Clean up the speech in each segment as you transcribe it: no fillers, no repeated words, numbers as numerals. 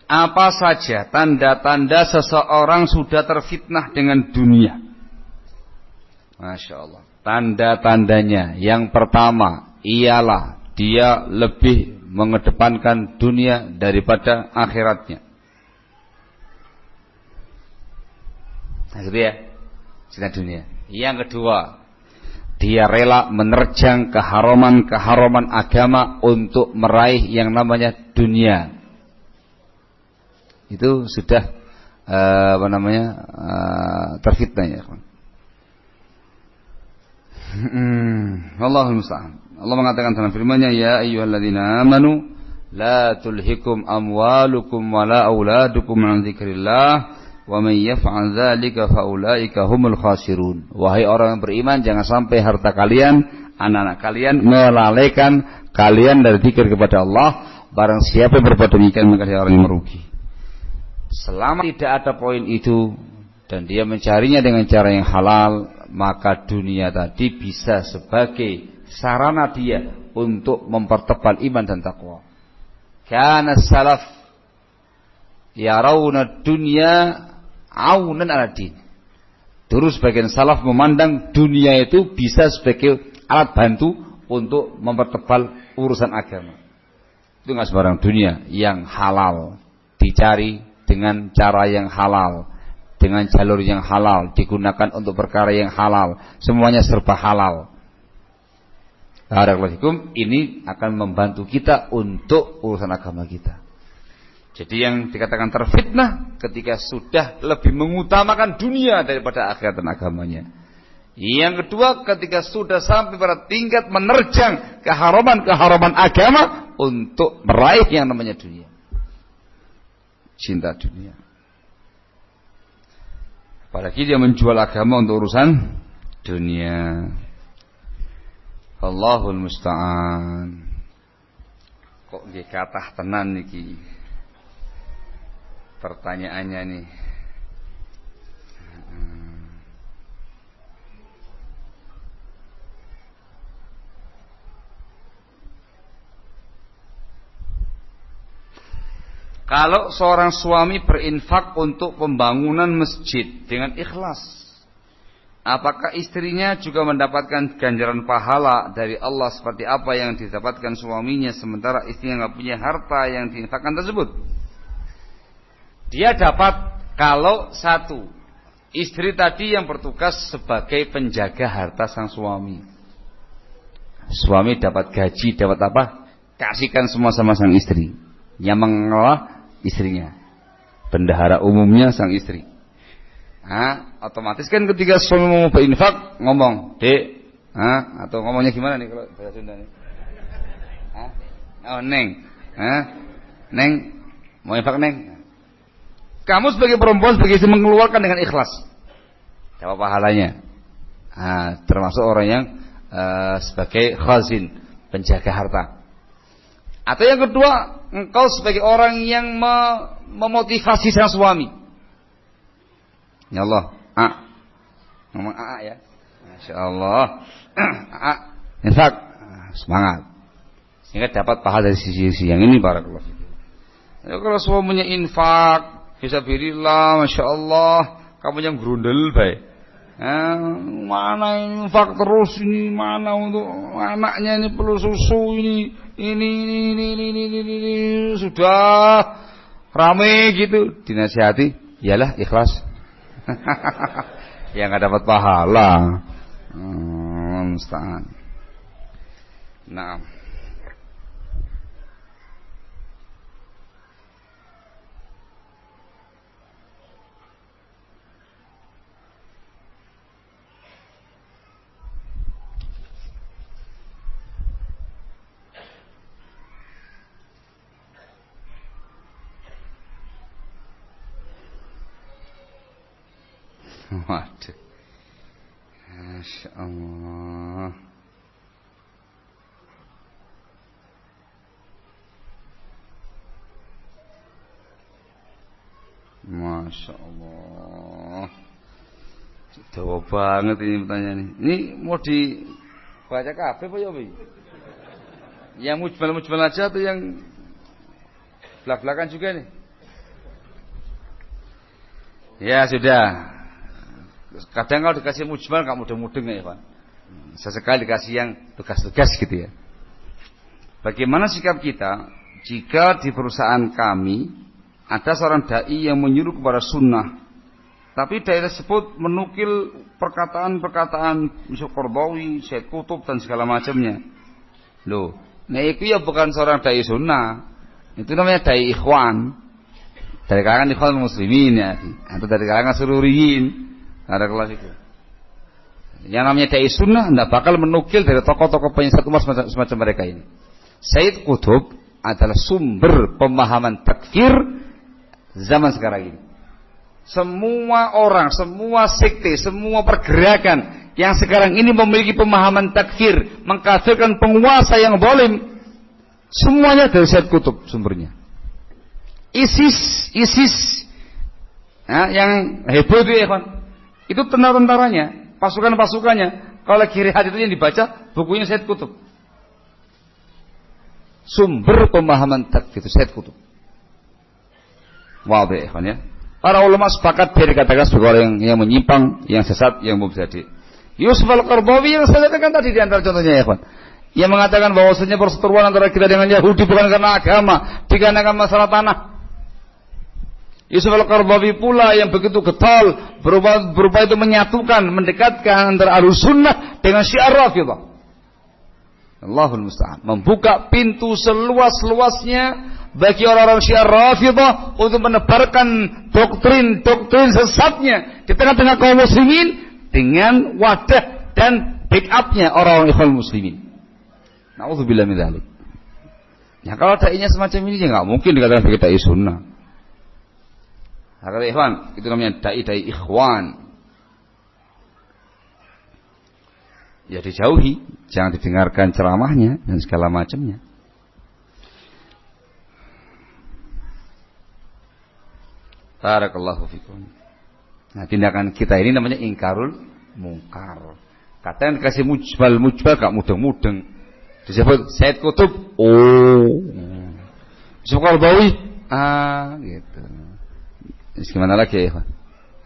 Apa saja tanda-tanda seseorang sudah terfitnah dengan dunia? Masya Allah. Tanda-tandanya yang pertama ialah dia lebih mengedepankan dunia daripada akhiratnya. Nah, gitu ya, cinta dunia. Yang kedua, dia rela menerjang keharaman-keharaman agama untuk meraih yang namanya dunia. Itu sudah terfitnah ya. Allahul musta'an. Allah mengatakan dalam firman-Nya, ya ayyuhalladzina amanu la tulhikum amwalukum wala auladukum an dzikrillah wa may yaf'al dzalika faulaika humul khasirun. Wahai orang yang beriman, jangan sampai harta kalian, anak-anak kalian melalaikan kalian dari zikir kepada Allah. Barang siapa yang berbuat demikian maka dia orang yang merugi. Selama tidak ada poin itu dan dia mencarinya dengan cara yang halal, maka dunia tadi bisa sebagai sarana dia untuk mempertebal iman dan takwa. Kana salaf yarawna dunya aunan ala din. Dulu sebagian salaf memandang dunia itu bisa sebagai alat bantu untuk mempertebal urusan agama. Itu enggak sembarang dunia, yang halal dicari dengan cara yang halal, dengan jalur yang halal, digunakan untuk perkara yang halal, semuanya serba halal. Barakallahu, ini akan membantu kita untuk urusan agama kita. Jadi yang dikatakan terfitnah ketika sudah lebih mengutamakan dunia daripada akhirat dan agamanya. Yang kedua, ketika sudah sampai pada tingkat menerjang keharaman-keharaman agama untuk meraih yang namanya dunia. Cinta dunia. Apalagi dia menjual agama untuk urusan dunia. Allahul musta'an. Kok nggih kathah tenan niki pertanyaannya nih. Kalau seorang suami berinfak untuk pembangunan masjid dengan ikhlas, apakah istrinya juga mendapatkan ganjaran pahala dari Allah seperti apa yang didapatkan suaminya, sementara istrinya nggak punya harta yang diinfakkan tersebut? Dia dapat kalau satu, istri tadi yang bertugas sebagai penjaga harta sang suami. Suami dapat gaji, dapat apa? Kasihkan semua sama sang istri. Yang mengelola istrinya, bendahara umumnya sang istri. Nah, otomatis kan ketika suami mau berinfak ngomong, "Dek," atau ngomongnya gimana nih kalau bahasa Sunda nih? Oh, Neng. Neng, mau infak, Neng. Kamu sebagai perempuan, sebagai istri mengeluarkan dengan ikhlas, dapat pahalanya. Termasuk orang yang sebagai khazin, penjaga harta. Atau yang kedua, engkau sebagai orang yang memotivasi sang suami. Ya Allah, ngomong ya. Masya Allah, infak, semangat. Sehingga dapat pahala dari sisi yang ini, barakallahu fikum. Kalau suaminya infak, fisabilillah, Masya Allah, kamu yang grundel baik. Mana infak terus ini, mana untuk anaknya ini perlu susu ini sudah rame gitu, dinasihati, iyalah ikhlas. Ya nggak dapat pahala. Musta'an. Nah. Waduh, Masya Allah. Masya Allah. Dawa banget ini pertanyaan ini. Ini mau dibaca kafe apa ya, Bi? Yang mujmal aja atau yang belak-belakan juga nih? Ya sudah. Kadang kalau dikasih mujmal nggak mudeng-mudeng ya Pak. Sesekali dikasih yang tugas-tugas gitu ya. Bagaimana sikap kita jika di perusahaan kami ada seorang dai yang menyuruh kepada sunnah, tapi dai tersebut menukil perkataan-perkataan Syekh Qardawi, Syekh Qutb dan segala macamnya. Loh, nah itu ya bukan seorang dai sunnah, itu namanya dai ikhwan, dari kalangan ikhwan muslimin ya, atau dari kalangan sururiyin, ada kelas itu. Yang namanya dai sunnah tidak bakal menukil dari tokoh-tokoh penyesat umat semacam mereka ini. Syekh Qutb adalah sumber pemahaman takfir zaman sekarang ini. Semua orang, semua sekte, semua pergerakan yang sekarang ini memiliki pemahaman takfir, mengkafirkan penguasa yang zalim, semuanya dari Syekh Qutb sumbernya. ISIS nah, yang heboh itu ya kan, itu tentara-tentaranya, pasukan-pasukannya. Kalau Kirihat itu yang dibaca bukunya Syekh Qutb. Sumber pemahaman takfir itu Syekh Qutb. Waduh ya kan ya. Para ulama sepakat dia dikatakan sebagai orang yang menyimpang, yang sesat, yang mubtadi. Yusuf Al-Qardawi yang saya katakan tadi di antara contohnya ya kan, yang mengatakan bahwasanya perseteruan antara kita dengan Yahudi bukan karena agama, dikarenakan masalah tanah. Yusuf Al-Qardawi pula yang begitu getol berupa itu menyatukan, mendekatkan antara Ahlussunnah dengan Syiah Rafidhah. Allahul musta'an, membuka pintu seluas-luasnya bagi orang-orang Syiah Rafidhah untuk menebarkan doktrin-doktrin sesatnya di tengah-tengah kaum muslimin dengan wadah dan backupnya orang-orang ikhwan muslimin. Na'udzubillah min dzalik. Ya kalau dai-nya semacam ini ya nggak mungkin dikatakan sebagai dai sunnah. Kata ikhwan, itu namanya dai ikhwan. Ya dijauhi, jangan didengarkan ceramahnya dan segala macamnya. Barakallahu fikum. Nah, tindakan kita ini namanya ingkarul mungkar. Katanya dikasih mujbal gak mudeng-mudeng. Disebut Syekh Qutb, Syekh Qardawi, gitu. Jadi gimana lagi ya?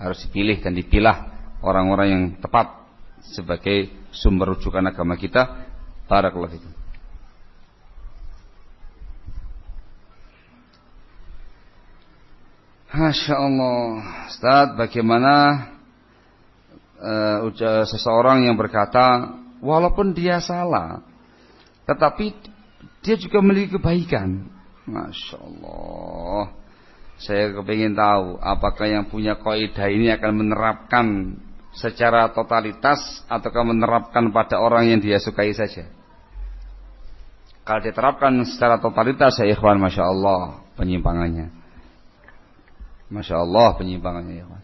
Harus dipilih dan dipilah orang-orang yang tepat sebagai sumber rujukan agama kita. Barakallahu fikum. Masya Allah, Ustaz, bagaimana seseorang yang berkata walaupun dia salah, tetapi dia juga memiliki kebaikan. Masya Allah, saya kepingin tahu apakah yang punya kaidah ini akan menerapkan secara totalitas ataukah menerapkan pada orang yang dia sukai saja. Kalau diterapkan secara totalitas ya ikhwan, Masya Allah penyimpangannya. Masya Allah penyimpangannya ya Pak.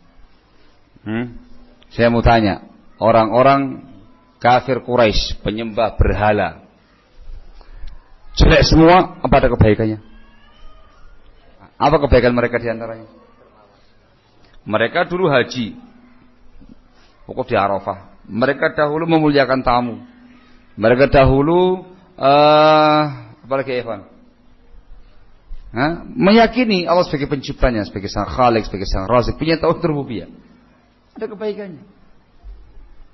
Saya mau tanya, orang-orang kafir Quraisy penyembah berhala, jelek semua, apa ada kebaikannya? Apa kebaikan mereka diantaranya? Mereka dulu haji, wukuf di Arafah. Mereka dahulu memuliakan tamu. Mereka dahulu apalagi ya Pak? Meyakini Allah sebagai penciptanya, sebagai sang Khalik, sebagai sang Razik, punya tauhid rububiyah. Ada kebaikannya.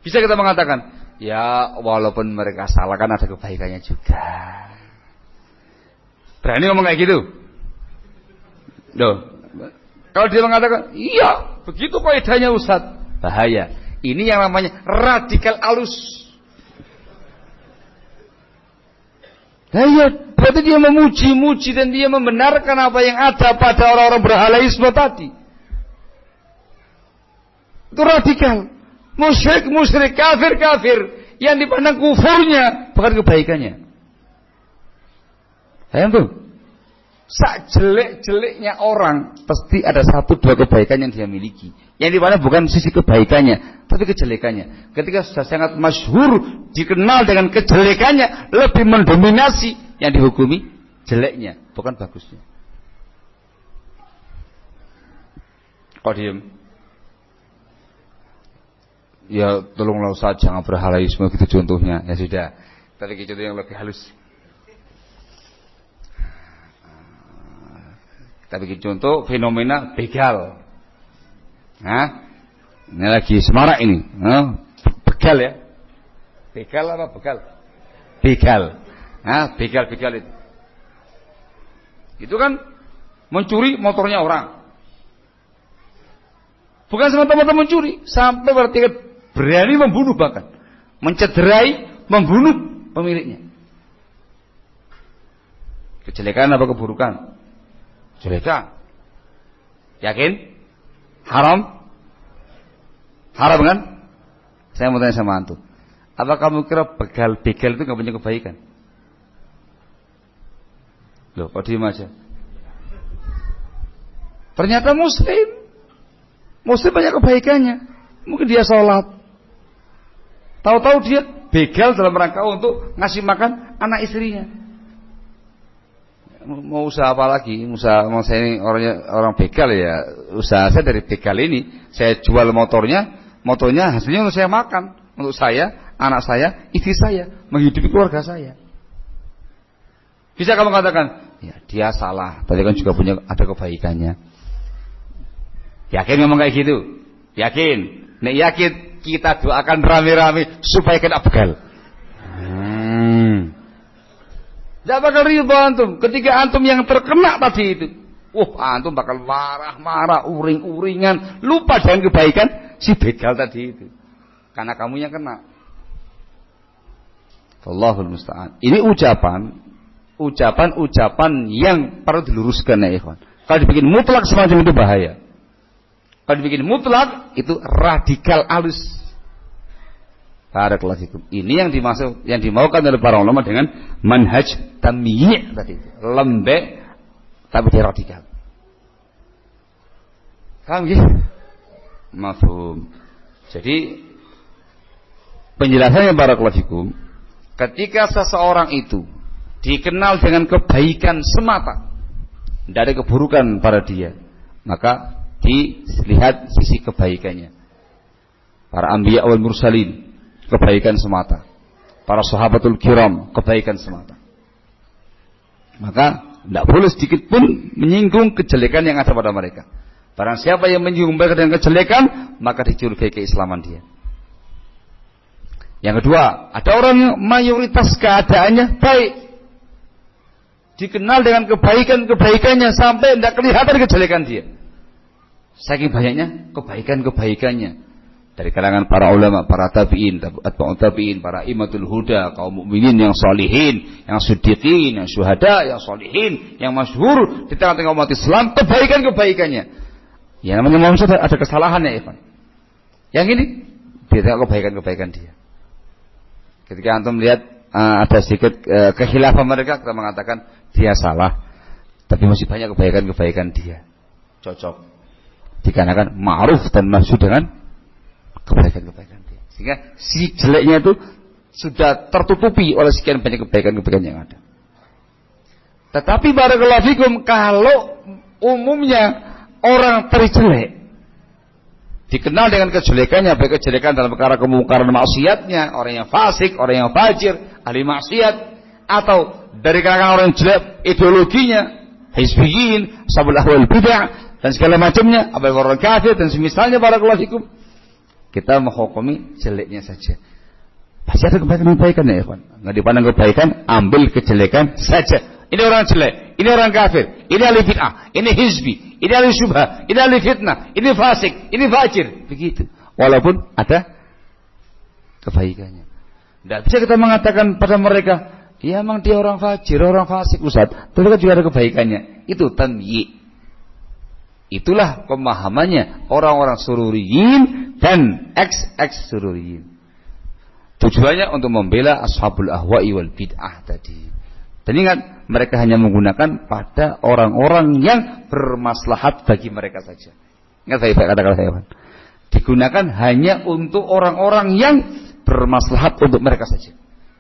Bisa kita mengatakan, ya walaupun mereka salah kan ada kebaikannya juga. Berani ngomong kayak gitu? Loh, kalau dia mengatakan, iya begitu kaidahnya Ustaz, bahaya. Ini yang namanya radikal alus. Ya, berarti dia memuji-muji dan dia membenarkan apa yang ada pada orang-orang berhalaisme tadi. Itu radikal. Musyrik, kafir yang dipandang kufurnya, bukan kebaikannya. Paham tuh? Sak jelek-jeleknya orang pasti ada satu dua kebaikan yang dia miliki. Yang dipandang bukan sisi kebaikannya, tapi kejelekannya. Ketika sudah sangat masyhur, dikenal dengan kejelekannya, lebih mendominasi yang dihukumi jeleknya, bukan bagusnya. Kok diem? Ya tolonglah Ustaz, jangan berhalaisme gitu contohnya. Ya sudah, tapi contoh yang lebih halus. Kita bikin contoh fenomena begal. Nah, ini lagi semarak ini. Begal ya. Begal apa begal? Begal. Nah, begal itu. Itu kan mencuri motornya orang. Bukan semata-mata mencuri, sampai berarti berani membunuh bahkan. Mencederai, membunuh pemiliknya. Kejelekan apa keburukan? Kejelekan. Yakin? Haram? Haram kan? Saya mau tanya sama antum. Apa kamu kira begal itu gak punya kebaikan? Loh, kok diem aja? Ternyata Muslim banyak kebaikannya. Mungkin dia sholat. Tahu-tahu dia begal dalam rangka untuk ngasih makan anak istrinya. Mau usaha apa lagi? Mau saya ini orang begal ya. Usaha saya dari begal ini, saya jual motornya hasilnya untuk saya makan, untuk saya, anak saya, istri saya, menghidupi keluarga saya. Bisa kamu katakan, ya dia salah, tapi kan juga punya ada kebaikannya. Yakin ngomong kayak gitu? Yakin? Nek yakin, kita doakan rame-rame supaya kena begal. Tidak bakal riba antum. Ketika antum yang terkena tadi itu, antum bakal marah-marah, uring-uringan, lupa dengan kebaikan si begal tadi itu. Karena kamu yang kena. Allahul musta'an. Ini ucapan yang perlu diluruskan ya ikhwan. Kalau dibikin mutlak semacam itu bahaya. Kalau dibikin mutlak itu radikal alus. Barakallahu fikum. Ini yang dimaukan oleh para ulama dengan manhaj tamyi' tadi. Lembek tapi dia radikal. Paham ya? Mafhum. Jadi penjelasannya barakallahu fikum, ketika seseorang itu dikenal dengan kebaikan semata, tidak ada keburukan pada dia, maka dilihat sisi kebaikannya. Para anbiya wal mursalin, kebaikan semata. Para sahabatul kiram, kebaikan semata. Maka tidak boleh sedikit pun menyinggung kejelekan yang ada pada mereka. Barang siapa yang menyinggung mereka dengan kejelekan, maka dicurigai keislaman dia. Yang kedua, ada orang yang mayoritas keadaannya baik, dikenal dengan kebaikannya sampai tidak kelihatan kejelekan dia. Saking banyaknya kebaikannya dari kalangan para ulama, para tabi'in, para imatul huda, kaum mukminin yang salihin, yang siddiqin, yang syuhada, yang salihin, yang masyhur di tengah-tengah umat Islam, kebaikannya. Ya namanya manusia ada kesalahan ya, Ikhwan. Yang ini dia tengok kebaikan dia. Ketika antum lihat ada sedikit kekhilafan mereka, kita mengatakan dia salah, tapi masih banyak kebaikan dia. Cocok. Dikarenakan ma'ruf dan masyhur dengan kebaikan dia. Sehingga si jeleknya itu sudah tertutupi oleh sekian banyak kebaikan yang ada. Tetapi barakallahu fikum, kalau umumnya orang terjelek dikenal dengan kejelekannya, baik kejelekan dalam perkara kemungkaran maksiatnya, orang yang fasik, orang yang fajir, ahli maksiat, atau dari kalangan orang yang jelek ideologinya, hizbiyin, sabul ahwal bid'ah dan segala macamnya, apalagi orang kafir dan semisalnya, barakallahu fikum, kita menghukumi jeleknya saja. Pasti ada kebaikan ya, ikhwan. Enggak dipandang kebaikan, ambil kejelekan saja. Ini orang jelek, ini orang kafir, ini ahli bid'ah, ini hizbi, ini ahli syubhah, ini ahli fitnah, ini fasik, ini fajir, begitu. Walaupun ada kebaikannya. Tidak bisa kita mengatakan pada mereka, ya memang dia orang fajir, orang fasik, Ustaz, tapi kan juga ada kebaikannya. Itu tamyi'. Itulah pemahamannya orang-orang sururiyin dan ex sururiyin. Tujuannya untuk membela ashabul ahwa'i wal bid'ah tadi. Dan ingat, mereka hanya menggunakan pada orang-orang yang bermaslahat bagi mereka saja. Ingat saya katakan saya, digunakan hanya untuk orang-orang yang bermaslahat untuk mereka saja.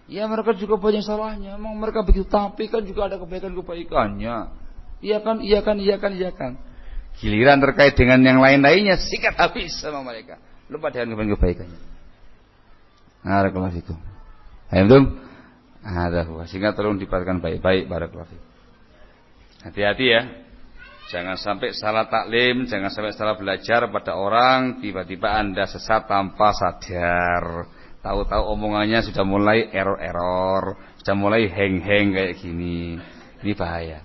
Ya mereka juga banyak salahnya, emang mereka begitu, tapi kan juga ada kebaikannya. Iya kan. Giliran terkait dengan yang lain-lainnya sikat habis sama mereka, lupa dengan kebaikannya. Barakallahu fikum. Ayo ada sehingga tolong diperhatikan baik-baik, barakallahu fikum. Hati-hati ya. Jangan sampai salah taklim, jangan sampai salah belajar pada orang, tiba-tiba Anda sesat tanpa sadar. Tahu-tahu omongannya sudah mulai error-error, sudah mulai hang-hang kayak gini. Ini bahaya.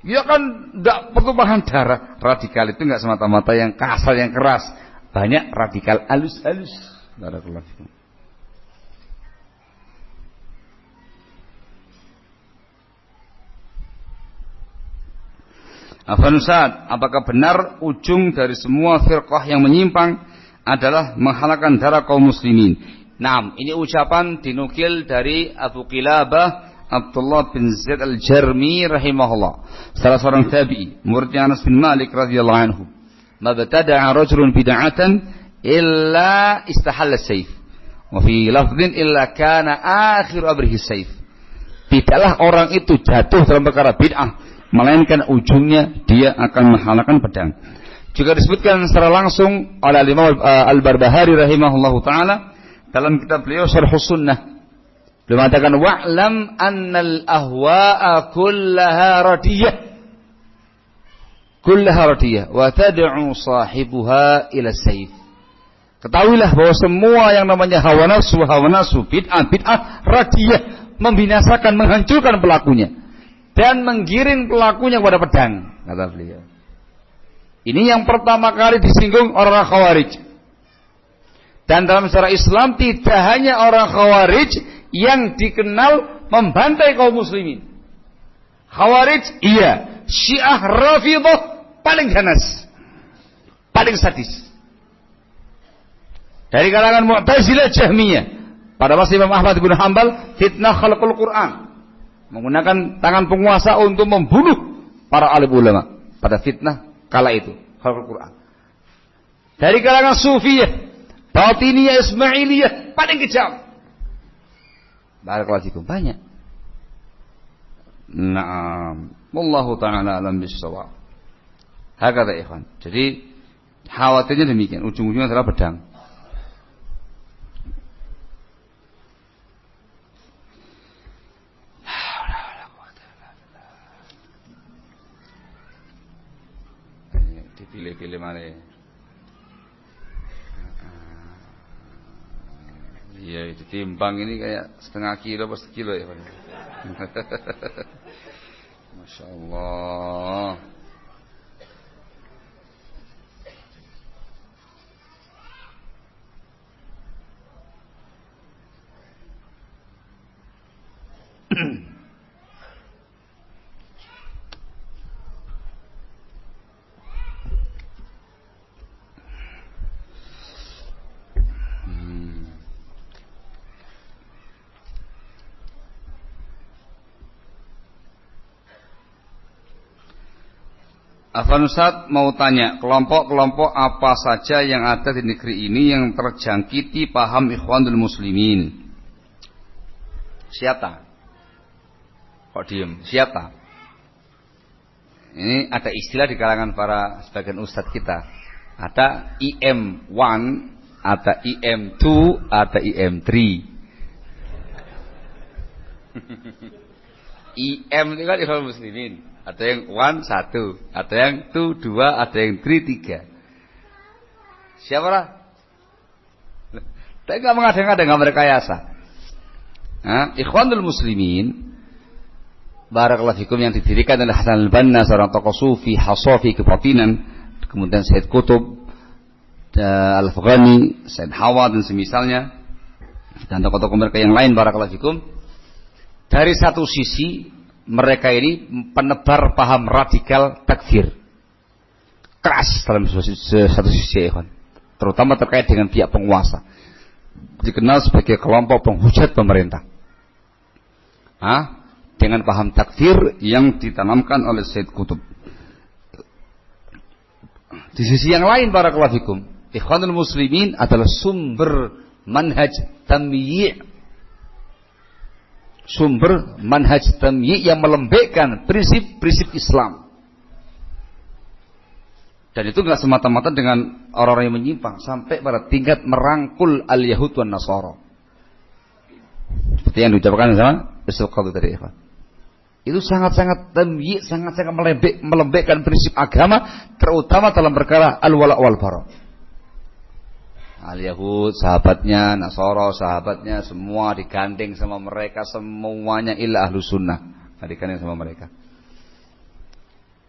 Ya kan enggak pertumpahan darah. Radikal itu enggak semata-mata yang kasar, yang keras. Banyak radikal halus-halus. Barakallahu fikum. Afwan Ustaz, apakah benar ujung dari semua firqah yang menyimpang adalah menghalalkan darah kaum muslimin? Naam, ini ucapan dinukil dari Abu Qilabah Abdullah bin Zaid al-Jarmi rahimahullah, salah seorang tabi'i, muridnya Anas bin Malik radhiyallahu anhu. Mabtada'a rajulun bid'atan illa istahalla as-sayf. Wa fi lafdhin illa kana akhir amrihi as-sayf. Tidaklah orang itu jatuh dalam perkara bid'ah melainkan ujungnya dia akan menghalalkan pedang. Juga disebutkan secara langsung oleh Imam Al-Barbahari rahimahullahu taala dalam kitab beliau Syarhus Sunnah. Beliau mengatakan wa'lam annal ahwa'a kullaha radiyah. Kullaha radiyah wa tad'u sahibuha ila sayf. Ketahuilah bahwa semua yang namanya hawa nafsu, bid'ah radiyah, membinasakan, menghancurkan pelakunya dan menggiring pelakunya kepada pedang, kata beliau. Ini yang pertama kali disinggung orang Khawarij. Dan dalam sejarah Islam tidak hanya orang Khawarij yang dikenal membantai kaum muslimin. Khawarij iya, Syiah Rafidhah paling ganas, paling sadis. Dari kalangan Mu'tazilah, Jahmiyah, pada masa Imam Ahmad bin Hanbal, fitnah khalqul Quran, menggunakan tangan penguasa untuk membunuh para alim ulama pada fitnah kala itu, khalqul Quran. Dari kalangan Sufiyah, Batiniyah, Ismailiyah, paling kejam. Barakallahu fikum, banyak. Naam, wallahu ta'ala alam bis-shawab. Hakata ikhwan. Jadi khawatirnya demikian, ujung-ujungnya adalah pedang. Dipilih-pilih mana? Iya, itu timbang ini kayak setengah kilo per sekilo ya Pak. Masya Allah. Afwan Ustaz mau tanya, kelompok-kelompok apa saja yang ada di negeri ini yang terjangkiti paham Ikhwanul Muslimin? Siapa? Kok diem? Siapa? Ini ada istilah di kalangan para sebagian ustadz kita. Ada IM1, ada IM2, ada IM3. IM itu kan Ikhwanul Muslimin. Ada yang 1, 1, ada yang 2, 2, ada yang 3, 3. Siapa lah? Tapi nggak mengada-ngada, nggak merekayasa. Ikhwanul Muslimin, barakallahu fikum, yang didirikan oleh Hasan al-Banna, seorang tokoh sufi, hasafi kebatinan, kemudian Said Qutb, Al-Afghani, Said Hawa dan semisalnya, dan tokoh-tokoh mereka yang lain, barakallahu fikum. Dari satu sisi mereka ini penebar paham radikal takfir, keras dalam satu sisi, terutama terkait dengan pihak penguasa, dikenal sebagai kelompok penghujat pemerintah, dengan paham takfir yang ditanamkan oleh Said Qutb. Di sisi yang lain, barakallahu fikum, Ikhwanul Muslimin adalah sumber manhaj tamyi', sumber manhaj tamyi' yang melembekkan prinsip-prinsip Islam. Dan itu enggak semata-mata dengan orang-orang yang menyimpang, sampai pada tingkat merangkul al-Yahud wan Nasara. Seperti yang diucapkan sama Ustaz Qadhi tadi, Ikhwan. Itu sangat-sangat tamyi, sangat-sangat melembekkan prinsip agama, terutama dalam perkara al-wala' wal bara'. Al-Yahud, sahabatnya, Nasara, sahabatnya, semua digandeng sama mereka, semuanya illa ahlu sunnah, digandeng sama mereka.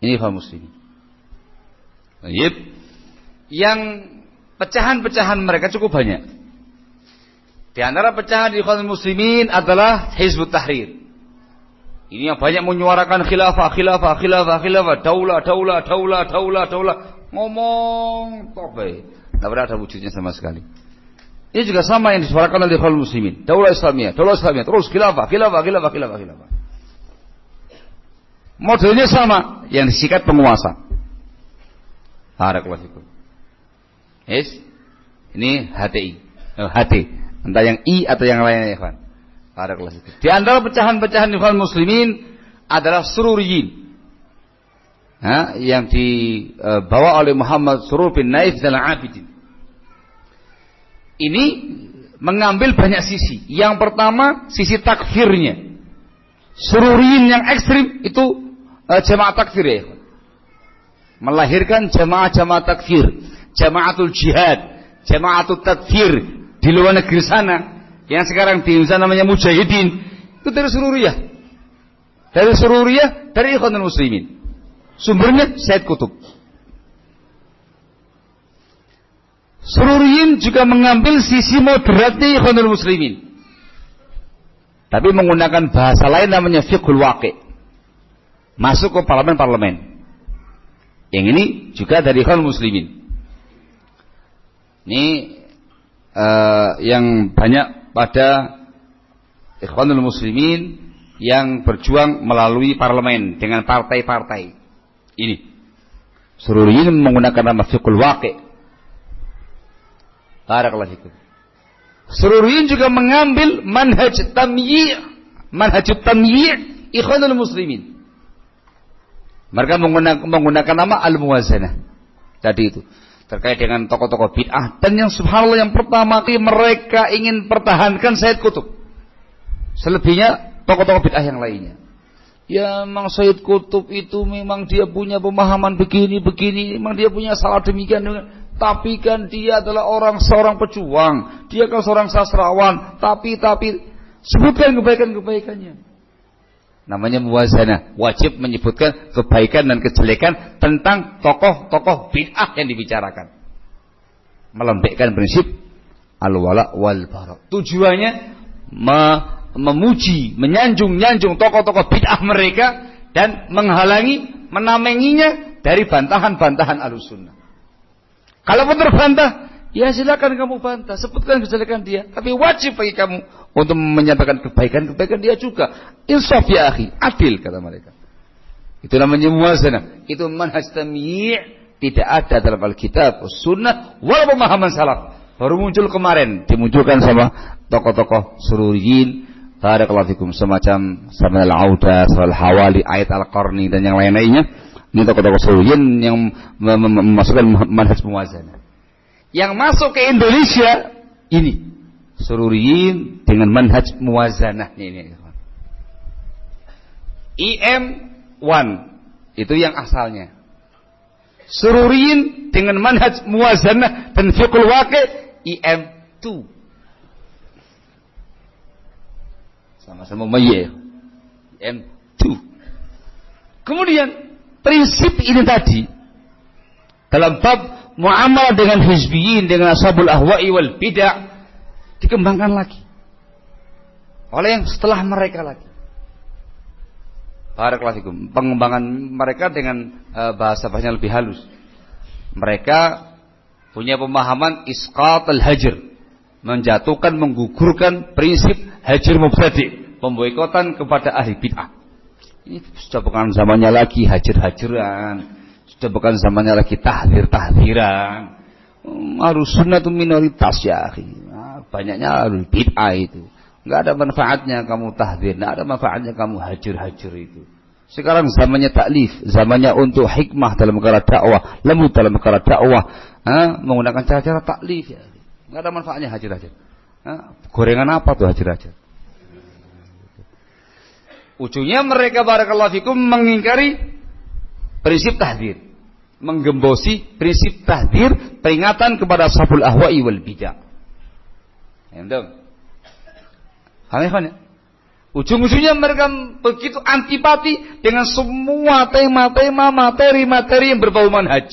Ini kaum muslimin. Yang pecahan-pecahan mereka cukup banyak. Di antara pecahan di kaum muslimin adalah Hizbut Tahrir. Ini yang banyak menyuarakan khilafah, daulah. Ngomong tobe. Tidak pernah ada wujudnya sama sekali. Ini juga sama yang disuarakan oleh kaum muslimin. Daulah Islamiyah, terus khilafah. Modelnya sama, yang disikat penguasa. Barakallahu fikum. Yes. Ini HTI. HT. Entah yang I atau yang lainnya, ya kan. Barakallahu fikum. Di antara pecahan-pecahan kaum muslimin adalah Sururiyin. Yang dibawa oleh Muhammad Surur bin Naif Al-Abidin. Ini mengambil banyak sisi. Yang pertama, sisi takfirnya. Sururiyin yang ekstrim itu jamaah takfir, ya. Melahirkan jamaah-jamaah takfir, jamaatul jihad, jamaatul takfir di luar negeri sana, yang sekarang di Indonesia namanya mujahidin. Itu dari Sururiyah. Dari Ikhwanul Muslimin. Sumbernya Said Qutb. Sururiyin juga mengambil sisi moderatnya Ikhwanul Muslimin, tapi menggunakan bahasa lain namanya fiqhul waqi'. Masuk ke parlemen-parlemen. Yang ini juga dari Ikhwanul Muslimin. Ini yang banyak pada Ikhwanul Muslimin yang berjuang melalui parlemen dengan partai-partai. Ini Sururiyin menggunakan nama fiqhul waqi'. Barakallahu fikum. Sururiyin juga mengambil manhaj tamyi' Ikhwanul Muslimin. Mereka menggunakan nama al-muwazanah. Tadi itu terkait dengan tokoh-tokoh bid'ah, dan yang subhanallah yang pertama kali mereka ingin pertahankan Said Qutb. Selebihnya tokoh-tokoh bid'ah yang lainnya. Ya, memang Said Qutb itu memang dia punya pemahaman begini, memang dia punya salah demikian. Tapi kan dia adalah seorang pejuang, dia kan seorang sastrawan. Tapi sebutkan kebaikan-kebaikannya. Namanya muwazanah, wajib menyebutkan kebaikan dan kejelekan tentang tokoh-tokoh bid'ah yang dibicarakan. Melembekkan prinsip al-wala' wal bara'. Tujuannya memuji, menyanjung tokoh-tokoh bid'ah mereka dan menghalangi, menamenginya dari bantahan-bantahan Ahlussunnah. Kalau pun terbantah, ya silakan kamu bantah, sebutkan kejelekan dia, tapi wajib bagi kamu untuk menyampaikan kebaikan dia juga. Insaf ya akhi, adil kata mereka. Itu namanya muwazanah. Itu manhaj tamyi', tidak ada dalam Alkitab, Sunnah, wala pemahaman salaf. Baru muncul kemarin, dimunculkan sama tokoh-tokoh Sururiyin. Barakallahu fikum, semacam Saman al-Auda, Al-Hawali, Ayat Al-Qarni dan yang lain-lainnya. Ini tokoh-tokoh Sururiyin yang memasukkan manhaj muwazanah. Yang masuk ke Indonesia ini Sururiyin dengan manhaj muwazanah ini. IM1 itu yang asalnya. Sururiyin dengan manhaj muwazanah dan fiqhul waqi' IM2. Sama-sama mayy. IM2. Kemudian prinsip ini tadi dalam bab muamalah dengan hizbiyin, dengan ashabul ahwa'i wal bid'ah dikembangkan lagi oleh yang setelah mereka lagi. Barakallahu fikum. Pengembangan mereka dengan bahasa-bahasanya lebih halus. Mereka punya pemahaman isqat al-hajr, menjatuhkan, menggugurkan prinsip hajr mubtadi', pemboikotan kepada ahli bid'ah. Ini sudah bukan zamannya lagi hajir-hajiran, sudah bukan zamannya lagi tahdir-tahdiran. Ahlussunnah itu minoritas ya akhi. Banyaknya ahlul bid'ah itu. Enggak ada manfaatnya kamu tahdir, enggak ada manfaatnya kamu hajir-hajir itu. Sekarang zamannya taklif, zamannya untuk hikmah dalam perkara dakwah, lembut dalam perkara dakwah, menggunakan cara-cara taklif ya. Enggak ada manfaatnya hajir-hajir. Gorengan apa tuh hajir-hajir? Ujungnya mereka barakallahu fikum mengingkari prinsip tahdzir, menggembosi prinsip tahdzir, peringatan kepada ashabul ahwa'i wal bidah. Entah. Aneh-aneh. Ujung-ujungnya mereka begitu antipati dengan semua tema-tema, materi-materi yang berbau manhaj.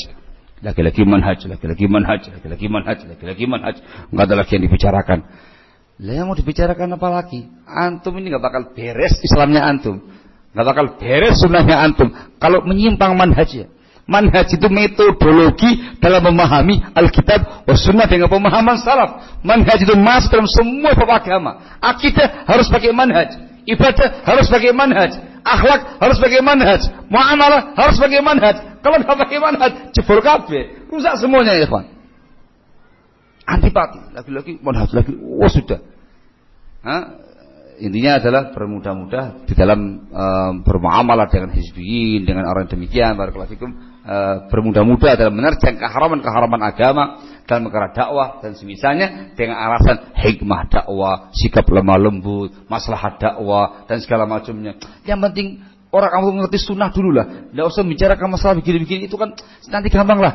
Laki-laki manhaj, laki-laki manhaj, laki-laki manhaj, laki-laki manhaj. Enggak ada lagi yang dibicarakan. Lah yang mau dibicarakan apa lagi? Antum ini enggak bakal beres Islamnya antum. Enggak bakal beres sunnahnya antum kalau menyimpang manhajnya. Manhaj itu metodologi dalam memahami Alkitab was sunnah dengan pemahaman salaf. Manhaj itu masuk dalam semua bab agama. Akidah harus pakai manhaj, ibadah harus pakai manhaj, akhlak harus pakai manhaj, muamalah harus pakai manhaj. Kalau enggak pakai manhaj, jebol kabeh, rusak semuanya ya, ikhwan. Antipati, lagi-lagi manhaj lagi, sudah. Intinya adalah bermudah-mudah di dalam bermuamalah dengan hizbiyin, dengan orang demikian, barakallahu fikum, bermudah-mudah dalam menerjang keharaman agama dalam perkara dakwah dan semisalnya dengan alasan hikmah dakwah, sikap lemah lembut, maslahat dakwah dan segala macamnya. Yang penting orang kamu mengerti sunnah dulu lah. Tidak usah bicarakan masalah begini-begini, itu kan nanti gampang lah.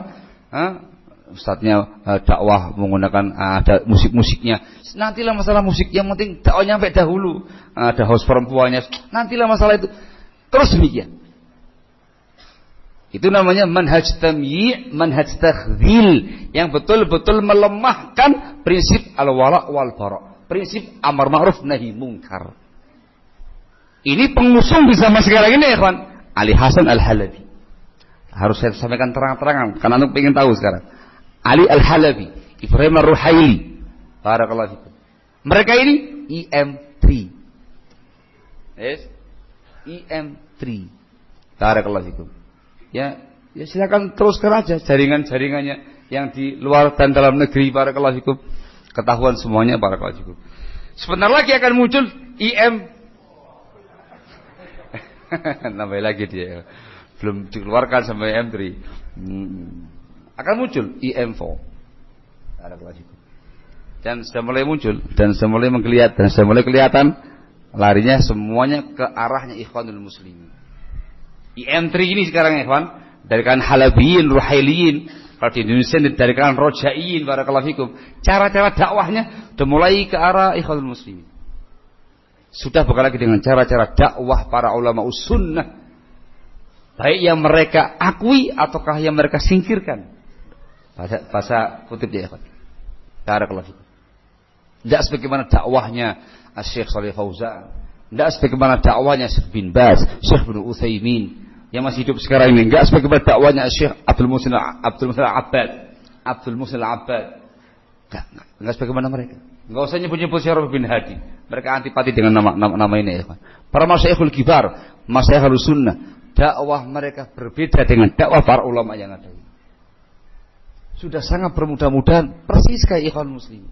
Ustadznya dakwah menggunakan ada musik-musiknya. Nantilah masalah musik, yang penting dakwahnya sampai dahulu. Ada host perempuannya, nantilah masalah itu. Terus demikian. Itu namanya manhaj tamyi', manhaj takhdzil yang betul-betul melemahkan prinsip al-wala' wal bara', prinsip amar ma'ruf nahi munkar. Ini pengusung di zaman sekarang ini, ikhwan, Ali Hasan Al-Halabi. Harus saya sampaikan terang-terangan karena antum ingin tahu sekarang. Ali Al-Halabi, Ibrahim Ar-Ruhaili, barakallahu fikum. Mereka ini IM3. Yes? IM3. Barakallahu fikum. Ya silakan teruskan aja jaringan-jaringannya yang di luar dan dalam negeri, barakallahu fikum. Ketahuan semuanya, barakallahu fikum. Sebentar lagi akan muncul IM. Nambah lagi dia. Belum dikeluarkan sampai IM3. Akan muncul IM4. Dan sudah mulai muncul dan sudah mulai menggeliat dan sudah mulai kelihatan larinya semuanya ke arahnya Ikhwanul Muslimin. IM3 ini sekarang ya ikhwan, dari kalangan Halabiyin, Ruhailiyin, kalau di Indonesia dari kalangan Rojaiyin, barakallahu fikum. Cara-cara dakwahnya sudah mulai ke arah Ikhwanul Muslimin. Sudah bukan lagi dengan cara-cara dakwah para ulama sunnah, baik yang mereka akui ataukah yang mereka singkirkan. Bahasa kutip ya ikhwan. Barakallahu fikum. Tidak sebagaimana dakwahnya Syekh Shalih Fauzan, tidak sebagaimana dakwahnya Syekh bin Baz, Syekh bin Utsaimin yang masih hidup sekarang ini, tidak sebagaimana dakwahnya Syekh Abdul Muhsin Al-Abbad. Enggak sebagaimana mereka. Enggak usah nyebut-nyebut Syekh Rabi bin Hadi. Mereka antipati dengan nama ini ya. Para masyayikhul kibar, masyayikhul sunnah, dakwah mereka berbeda dengan dakwah para ulama yang ada. Sudah sangat bermudah-mudahan persis kayak Ikhwan Muslimin.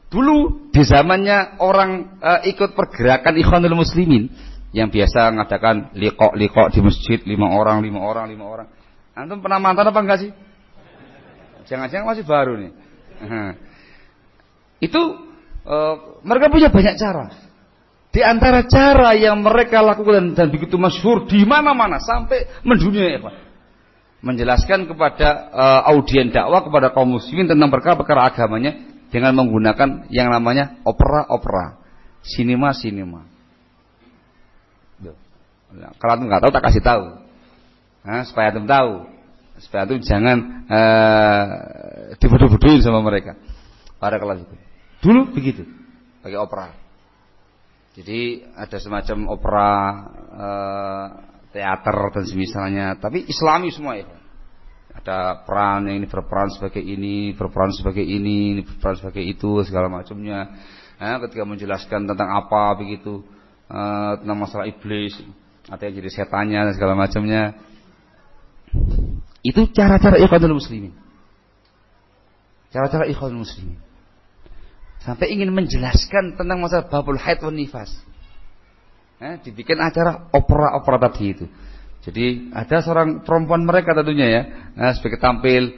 Dulu di zamannya orang ikut pergerakan Ikhwanul Muslimin yang biasa mengadakan liqa di masjid 5 orang. Antum pernah mantan apa enggak sih? Jangan-jangan masih baru nih. Itu mereka punya banyak cara. Di antara cara yang mereka lakukan dan begitu masyhur di mana-mana sampai mendunia ya Pak. Menjelaskan kepada audien dakwah kepada kaum muslimin tentang perkara-perkara agamanya dengan menggunakan yang namanya opera, sinema. Kalau antum nggak tahu tak kasih tahu, supaya antum tahu, supaya antum jangan dibodoh-bodohin sama mereka. Para kelas itu dulu begitu, pakai opera. Jadi ada semacam opera, teater dan semisalnya, tapi Islami semua ya. Ada peran yang ini berperan sebagai ini, berperan sebagai ini berperan sebagai itu, segala macamnya. Ketika menjelaskan tentang apa begitu, tentang masalah iblis, atau yang jadi setannya dan segala macamnya. Itu cara-cara Ikhwanul Muslimin. Cara-cara Ikhwanul Muslimin. Sampai ingin menjelaskan tentang masalah babul haid wan nifas. Dibikin acara opera tadi itu. Jadi ada seorang perempuan mereka tentunya ya, sebagai tampil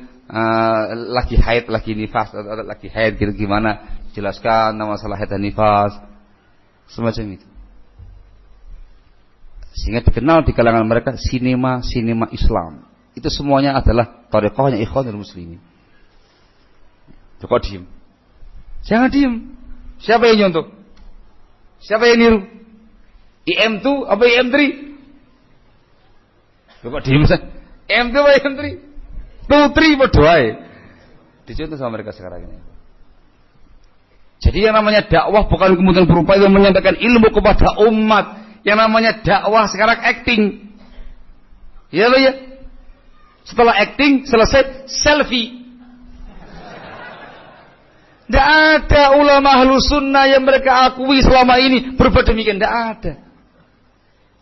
lagi haid, lagi nifas, atau lagi haid gitu gimana, jelaskan nama masalah haid dan nifas, semacam itu. Sehingga dikenal di kalangan mereka sinema Islam. Itu semuanya adalah thariqahnya Ikhwanul Muslimin. Kok diem? Jangan diem. Siapa yang nyontoh? Siapa yang niru? IM2 apa IM3? Kok diem sih? IM2 apa IM3? 2-3 berdoa. Dicontoh sama mereka sekarang ini. Jadi yang namanya dakwah bukan kemudian berupa itu menyampaikan ilmu kepada umat. Yang namanya dakwah sekarang acting. Iya loh ya. Setelah acting selesai selfie. Tidak ada ulama ahlus sunnah yang mereka akui selama ini berbuat demikian. Tidak ada.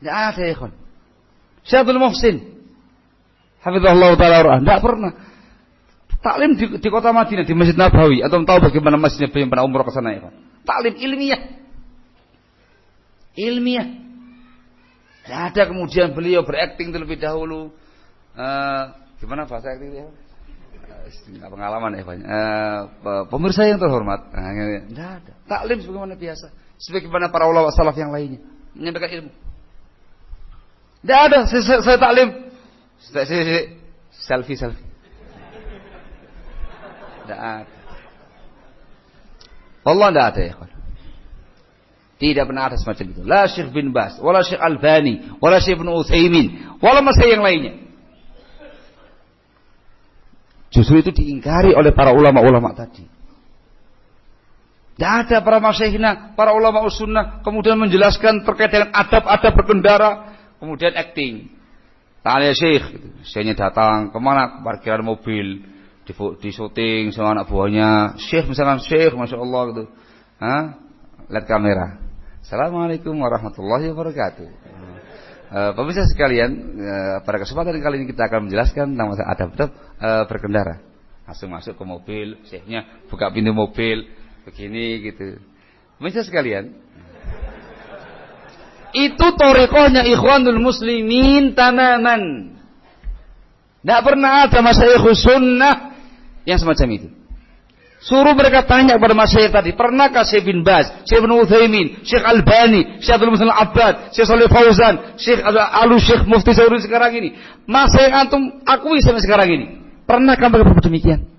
Tidak ada ya kawan. Syaikhul Muhsin hafizahullah ta'ala tidak pernah taklim di kota Madinah di Masjid Nabawi. Atau tahu bagaimana masjidnya yang pernah umroh ke sana ya kawan. Taklim ilmiah. Tidak ada kemudian beliau berakting terlebih dahulu. Gimana bahasa akting ya? Pengalaman ya banyak. Pemirsa yang terhormat, tidak ada. Taklim sebagaimana biasa, sebagaimana para ulama salaf yang lainnya menyampaikan ilmu. Tidak ada. Saya taklim, selfie. Tidak ada. Allah tidak ada ya. Tidak pernah ada semacam itu. La Syekh bin Baz, wala Syekh Albani, wala Syekh Ibnu Utsaimin, wala masyayikh yang lainnya. Justru itu diingkari oleh para ulama-ulama tadi. Tidak ada para masyayikhna, para ulama sunnah kemudian menjelaskan terkait dengan adab-adab berkendara, kemudian acting. Tanya syekh, syekhnya datang kemana? Ke parkiran mobil, di syuting sama anak buahnya. Syekh misalkan syekh, masya Allah gitu. Lihat kamera. Assalamualaikum warahmatullahi wabarakatuh. Pemirsa sekalian, pada kesempatan kali ini kita akan menjelaskan tentang masalah adab-adab berkendara. Langsung masuk ke mobil, syekhnya buka pintu mobil, begini gitu. Pemirsa sekalian, itu thariqahnya Ikhwanul Muslimin tamaman. Tidak pernah ada masyayikh sunnah yang semacam itu. Suruh mereka tanya kepada masyayikh tadi, pernahkah Syekh bin Baz, Syekh Ibnu Utsaimin, Syekh Albani, Syekh Abdul Muhsin Al-Abbad, Syekh Shalih Fauzan, Syekh Syekh Mufti Sauri sekarang ini, masyayikh antum akui sampai sekarang ini, pernahkah mereka berbuat demikian?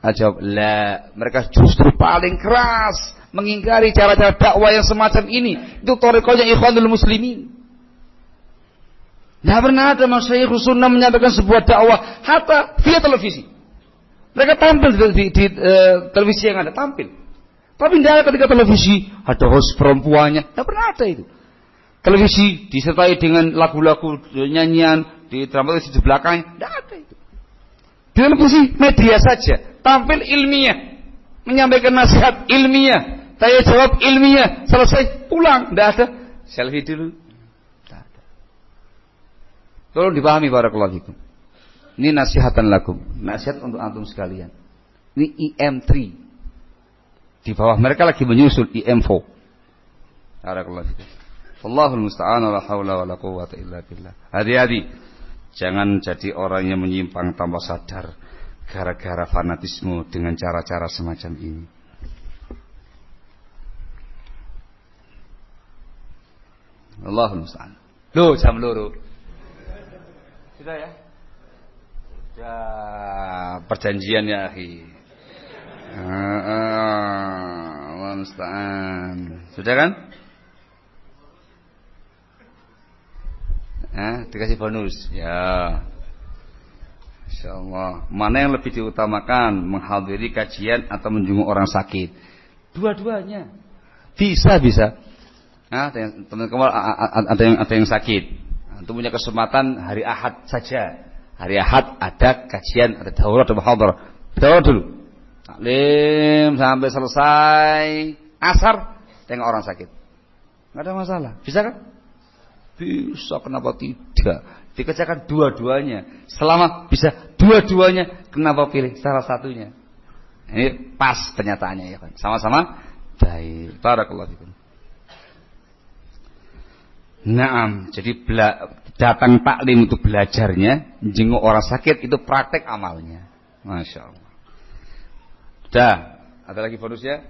Jawab, la. Mereka justru paling keras mengingkari cara-cara dakwah yang semacam ini. Itu thariqahnya Ikhwanul Muslimin. Tidak pernah ada masyayikh sunnah menyampaikan sebuah dakwah hatta via televisi. Mereka tampil di televisi yang ada, tampil. Tapi tidak ada ketika televisi ada host perempuannya, tidak pernah ada itu. Televisi disertai dengan lagu-lagu nyanyian di televisi di belakangnya, tidak ada itu. Di televisi media saja, tampil ilmiah, menyampaikan nasihat ilmiah, tanya jawab ilmiah, selesai pulang, tidak ada selfie dulu, tidak ada. Tolong dipahami barakallahu fikum. Ini nasihatan lakum, nasihat untuk antum sekalian. Ini IM3. Di bawah mereka lagi menyusul IM4. Barakallahu fikum. Wallahul musta'an, la haula wala quwwata illa billah. Hati-hati. Jangan jadi orang yang menyimpang tanpa sadar gara-gara fanatisme dengan cara-cara semacam ini. Allahul musta'an. Loh, jam loro. Sudah ya? Ya, perjanjian ya akhi. Allah musta'an. Sudah kan? Dikasih bonus. Ya. Insyaallah. Mana yang lebih diutamakan, menghadiri kajian atau menjenguk orang sakit? Dua-duanya. Bisa. Teman-teman ada yang sakit. Untuk punya kesempatan hari Ahad saja. Hari Ahad ada kajian, ada daurah, ada muhadharah. Daurah dulu. Taklim sampai selesai. Asar tengok orang sakit. Enggak ada masalah. Bisa kan? Bisa, kenapa tidak? Dikerjakan dua-duanya. Selama bisa dua-duanya, kenapa pilih salah satunya? Ini pas pernyataannya ya kan. Sama-sama baik. Barakallahu fikum. Naam, jadi datang taklim untuk belajarnya, jenguk orang sakit itu praktek amalnya. Masya Allah. Dah, ada lagi bonusnya?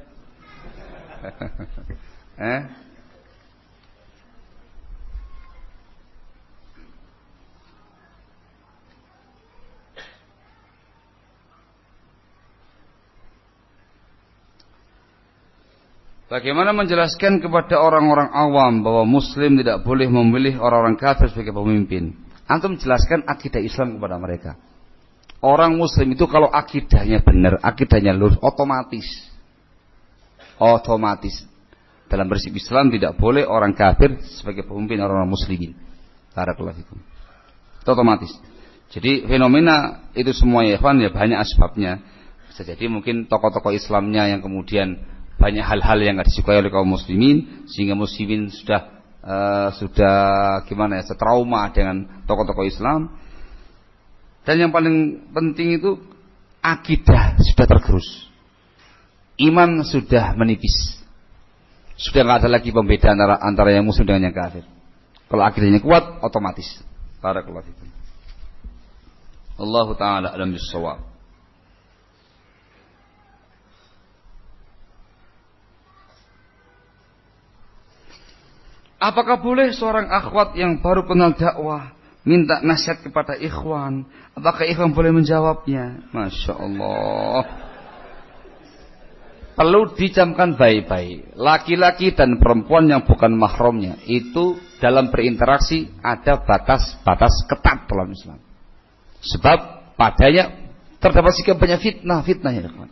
Bagaimana menjelaskan kepada orang-orang awam bahwa Muslim tidak boleh memilih orang-orang kafir sebagai pemimpin? Antum jelaskan akidah Islam kepada mereka. Orang Muslim itu kalau akidahnya benar, akidahnya lurus, otomatis dalam prinsip Islam tidak boleh orang kafir sebagai pemimpin orang-orang Muslimin. Barakallahu fikum. Itu otomatis. Jadi fenomena itu semua ya ikhwan, ya banyak asbabnya. Bisa jadi mungkin tokoh-tokoh Islamnya yang kemudian banyak hal-hal yang tidak disukai oleh kaum muslimin, sehingga muslimin sudah gimana ya, trauma dengan tokoh-tokoh Islam. Dan yang paling penting itu akidah sudah tergerus, iman sudah menipis, sudah nggak ada lagi pembedaan antara yang muslim dengan yang kafir. Kalau akidahnya kuat, otomatis. Barakallahu fikum. Allah taala alam bis-shawab. Apakah boleh seorang akhwat yang baru kenal dakwah minta nasihat kepada ikhwan? Apakah ikhwan boleh menjawabnya? Masya Allah. Perlu dicamkan baik-baik. Laki-laki dan perempuan yang bukan mahramnya itu dalam berinteraksi ada batas-batas ketat dalam Islam. Sebab padanya terdapat sikap banyak fitnah ya ikhwan.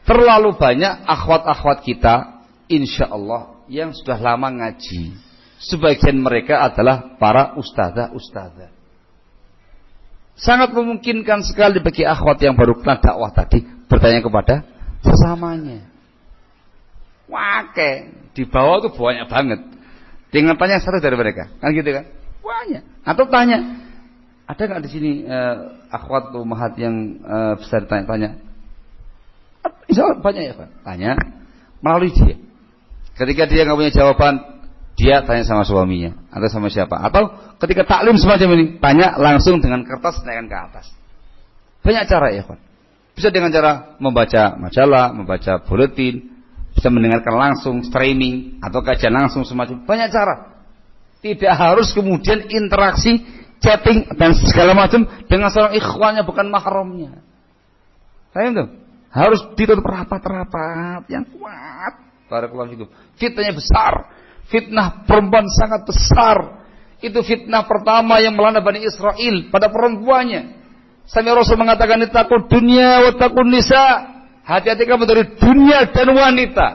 Terlalu banyak akhwat-akhwat kita, insya Allah, yang sudah lama ngaji. Sebagian mereka adalah para ustadzah. Sangat memungkinkan sekali bagi akhwat yang baru kenal dakwah tadi bertanya kepada sesamanya. Wake, di bawah tuh banyak banget. Dengan tanya satu dari mereka, kan gitu kan? Banyak. Atau tanya, ada nggak di sini akhwat ummahat yang bisa ditanya-tanya? Insya Allah banyak ya Pak. Tanya melalui dia. Ketika dia nggak punya jawaban, dia tanya sama suaminya atau sama siapa. Atau ketika taklim semacam ini, tanya langsung dengan kertas naikkan ke atas. Banyak cara ya Pak. Bisa dengan cara membaca majalah, membaca buletin, bisa mendengarkan langsung streaming atau kajian langsung semacam. Banyak cara. Tidak harus kemudian interaksi, chatting dan segala macam dengan seorang ikhwannya bukan mahramnya. Paham tuh? Harus ditutup rapat-rapat yang kuat. Barakallahu fikum. Fitnahnya besar. Fitnah perempuan sangat besar. Itu fitnah pertama yang melanda Bani Israel pada perempuannya. Sampai Rasul mengatakan, "Ittaqud dunya wa taqun nisa." Hati-hati kamu dari dunia dan wanita.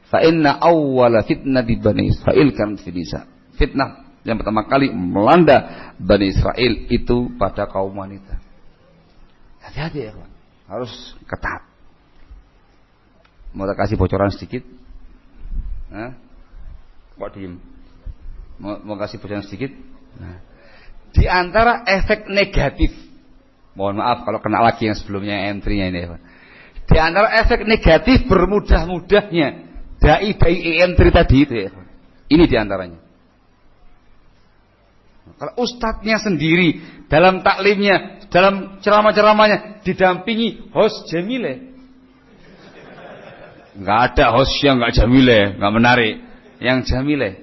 Fa inna awwala fitnati Bani Israel kan fi nisa. Fitnah yang pertama kali melanda Bani Israel itu pada kaum wanita. Hati-hati ya, Pak. Harus ketat. Mau tak kasih bocoran sedikit? Kok diem? Mau kasih bocoran sedikit? Nah, di antara efek negatif, mohon maaf kalau kena lagi yang sebelumnya entry-nya ini. Di antara efek negatif bermudah-mudahnya dai entry tadi itu ya. Ini di antaranya. Kalau ustadznya sendiri dalam taklimnya, dalam ceramah-ceramahnya didampingi host Jamile. Enggak ada host yang enggak Jamile, enggak menarik. Yang Jamile.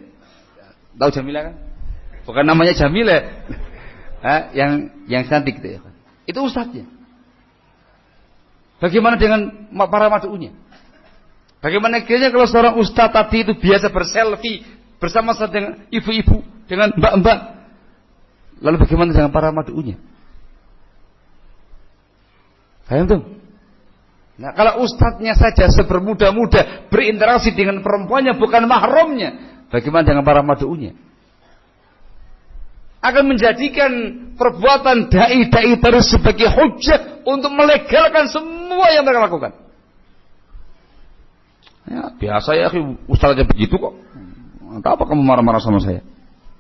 Tahu Jamile kan? Bukan namanya Jamile. Yang cantik itu ya. Itu ustadznya. Bagaimana dengan para mad'unya? Bagaimana kiranya kalau seorang ustadz tadi itu biasa berselfie bersama dengan ibu-ibu, dengan mbak-mbak. Lalu bagaimana dengan para mad'unya? Paham tuh? Nah, kalau ustadznya saja sebermudah-mudah berinteraksi dengan perempuannya bukan mahramnya, bagaimana dengan para mad'unya? Akan menjadikan perbuatan dai-dai terus sebagai hujjah untuk melegalkan semua yang mereka lakukan. Ya, biasa ya, ustaz aja begitu kok. Entah apa kamu marah-marah sama saya?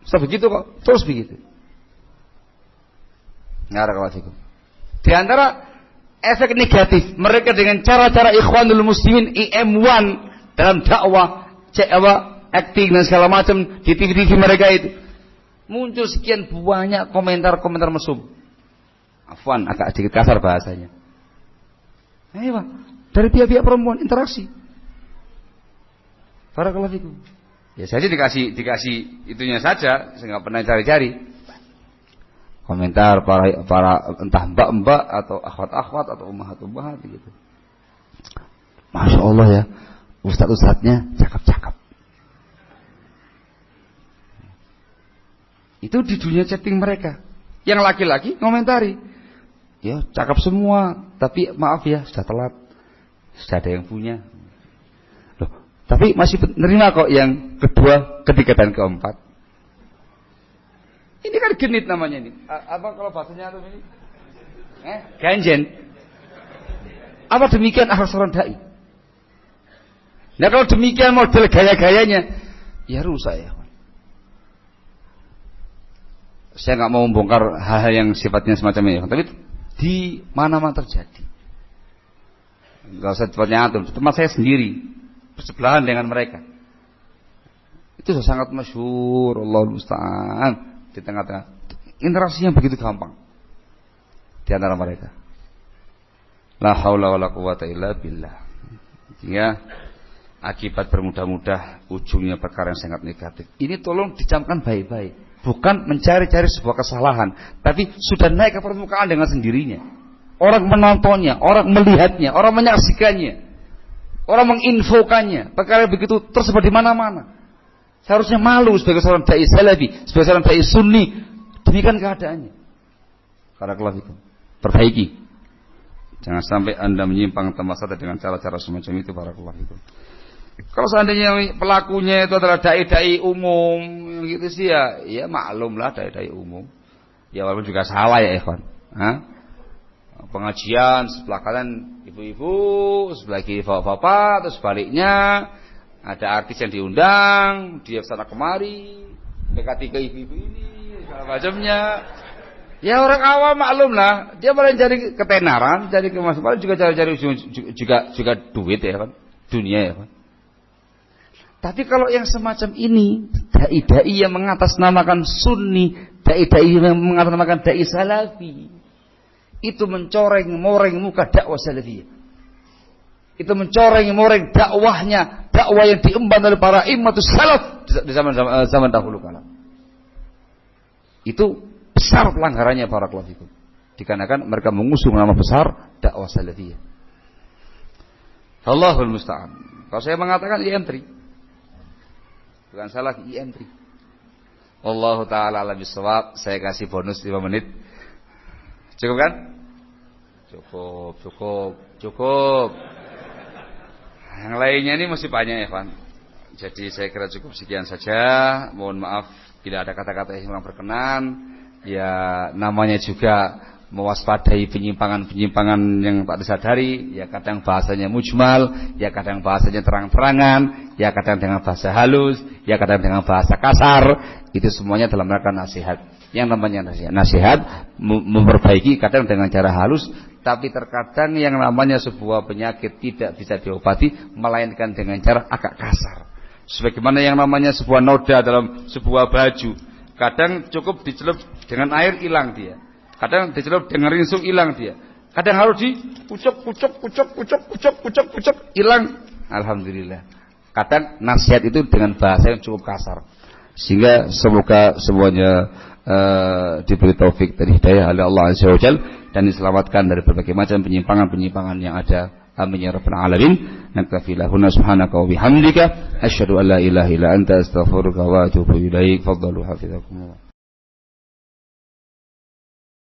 Ustaz begitu kok, terus begitu. Nggak ada kawasiku. Di antara efek negatif mereka dengan cara-cara Ikhwanul Muslimin IM1 dalam dakwah, acting dan segala macam di TV-TV mereka itu, muncul sekian banyak komentar-komentar mesum. Afwan, agak sedikit kasar bahasanya. Ayo, dari pihak-pihak perempuan interaksi. Barakallahu fikum. Ya saya dikasih itunya saja, saya nggak pernah cari-cari. Komentar para entah mbak-mbak atau akhwat-akhwat atau ummahat-ummahat gitu. Masya Allah ya, ustadz-ustadznya cakep-cakep. Itu di dunia chatting mereka. Yang laki-laki ngomentari, ya cakep semua, tapi maaf ya sudah telat, sudah ada yang punya. Loh, tapi masih menerima kok yang kedua, ketiga dan keempat. Ini kan genit namanya ini. Apa kalau bahasanya atau ini? Ganjen. Apa demikian akhlak seorang dai? Nah kalau demikian model gaya-gayanya, ya rusak ya. Saya nggak mau membongkar hal-hal yang sifatnya semacam ini, tapi di mana-mana terjadi. Nggak usah tempatnya antum, tempat saya sendiri bersebelahan dengan mereka. Itu sudah sangat masyhur, Allahul musta'an, di tengah-tengah interaksi yang begitu gampang di antara mereka. La haula wala quwata illa billah. Sehingga akibat bermudah-mudah ujungnya perkara yang sangat negatif. Ini tolong dicamkan baik-baik. Bukan mencari-cari sebuah kesalahan, tapi sudah naik ke permukaan dengan sendirinya. Orang menontonnya, orang melihatnya, orang menyaksikannya, orang menginfokannya. Perkara begitu tersebar di mana-mana. Seharusnya malu sebagai seorang dai salafi, sebagai seorang dai sunni. Demikian keadaannya. Barakallahu fikum. Perbaiki. Jangan sampai Anda menyimpang tempat satu dengan cara-cara semacam itu. Barakallahu fikum. Kalau seandainya pelakunya itu adalah dai-dai umum gitu sih ya maklum lah dai-dai umum. Ya walaupun juga salah ya ikhwan. Pengajian sebelah kanan ibu-ibu, sebelah kiri bapak-bapak, terus sebaliknya ada artis yang diundang, dia kesana kemari, dekati ke ibu-ibu ini, segala macamnya. Ya orang awam maklum lah, dia malah cari ketenaran, cari kemasukan, juga cari juga duit ya kan, dunia ya kan. Tapi kalau yang semacam ini, dai-dai yang mengatasnamakan sunni, dai-dai yang mengatasnamakan dai salafi, itu mencoreng-moreng muka dakwah salafiyah. Itu mencoreng-moreng dakwahnya, dakwah yang diemban oleh para immatus salaf di zaman dahulu kala. Itu besar pelanggarannya para kelafikum. Dikarenakan mereka mengusung nama besar dakwah salafiyah. Allahul musta'an. Kalau saya mengatakan entry. Bukan salah entry. Wallahu ta'ala alam bisawab. Saya kasih bonus 5 menit. Cukup kan? Cukup. Yang lainnya ini masih banyak ya Pak. Jadi saya kira cukup sekian saja. Mohon maaf bila ada kata-kata yang kurang berkenan. Ya namanya juga mewaspadai penyimpangan-penyimpangan yang tak disadari. Ya kadang bahasanya mujmal, ya kadang bahasanya terang-terangan, ya kadang dengan bahasa halus, ya kadang dengan bahasa kasar. Itu semuanya dalam rangka nasihat. Yang namanya nasihat memperbaiki kadang dengan cara halus, tapi terkadang yang namanya sebuah penyakit tidak bisa diobati melainkan dengan cara agak kasar. Sebagaimana yang namanya sebuah noda dalam sebuah baju, kadang cukup dicelup dengan air hilang dia. Kadang dicelup dengan rinsung hilang dia. Kadang harus diucap hilang. Alhamdulillah. Kadang nasihat itu dengan bahasa yang cukup kasar. Sehingga semoga semuanya diberi taufik dan hidayah oleh Allah Azza wa Jalla dan diselamatkan dari berbagai macam penyimpangan-penyimpangan yang ada. Amin ya rabbal alamin. Naktafi lahuna subhanaka wa bihamdika asyhadu an la ilaha illa anta astaghfiruka wa atubu ilaik. Fadhalu hafizakumullah.